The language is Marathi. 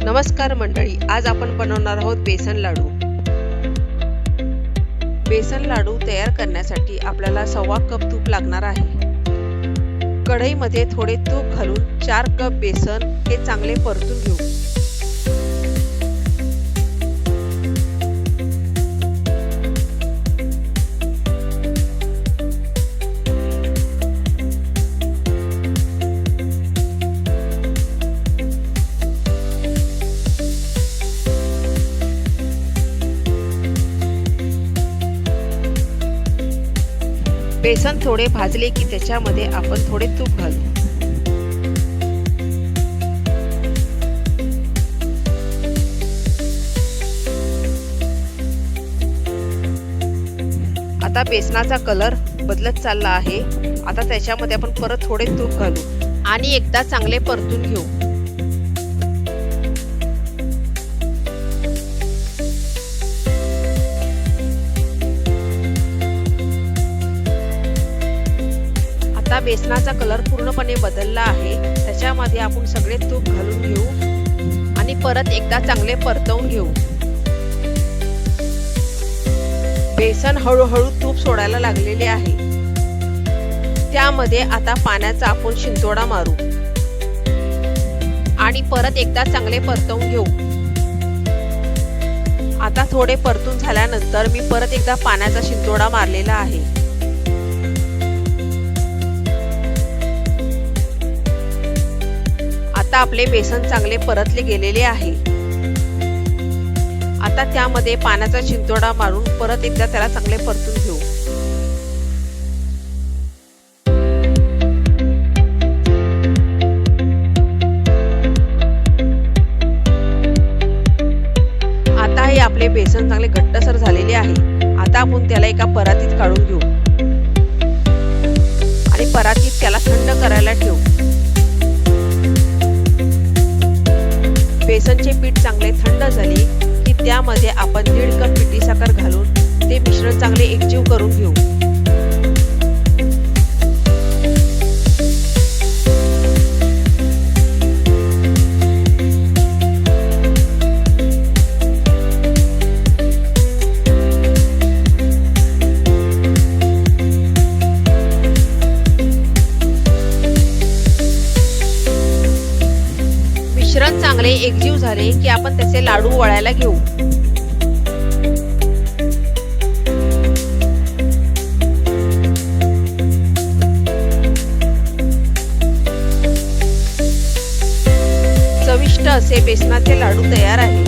नमस्कार मंडळी, आज आपण बनवणार आहोत बेसन लाडू। बेसन लाडू तयार करण्यासाठी आपल्याला 1.25 कप तूप लागणार आहे। कढईमध्ये थोडे तूप घालून 4 कप बेसन हे चांगले परतून घेऊ। बेसन थोडे भाजले की त्याच्यामध्ये आपण थोडे तूप घालू। आता बेसनाचा कलर बदलत चालला आहे। आता त्याच्यामध्ये आपण परत थोडे तूप घालू आणि एकदा चांगले परतून घेऊ। आता बेसनाचा कलर पूर्णपणे बदलला आहे। त्याच्यामध्ये आपण सगळे तूप घालून घेऊ आणि परत एकदा चांगले परतवून घेऊ। बेसन हळूहळू तूप सोडायला लागलेले आहे। त्यामध्ये आता पाण्याचा आपण शिंतोडा मारू आणि परत एकदा चांगले परतवून घेऊ। आता थोडे परतून झाल्यानंतर मी परत एकदा पाण्याचा शिंतोडा मारलेला आहे। आता आपले बेसन चांगले परतले गेलेले आहे। आता त्यामध्ये पाण्याचा शिंतोडा मारून परत एकदा त्याला चांगले परतून घेऊ। आता हे आपले बेसन चांगले घट्टसर झालेले आहे। आता आपण त्याला एका परातीत काढून घेऊ आणि परातीत त्याला थंड करायला ठेवू। बेसनचे पीठ चांगले थंड झाले की त्यामध्ये आपण 1.5 कप पिठी साखर घालून ते मिश्रण चांगले एकजीव करून घेऊ। मिश्रण चांगले एकजीव झाले की आपण त्याचे लाडू वळायला घेऊ। चविष्ट असे बेसनाचे लाडू तयार आहे।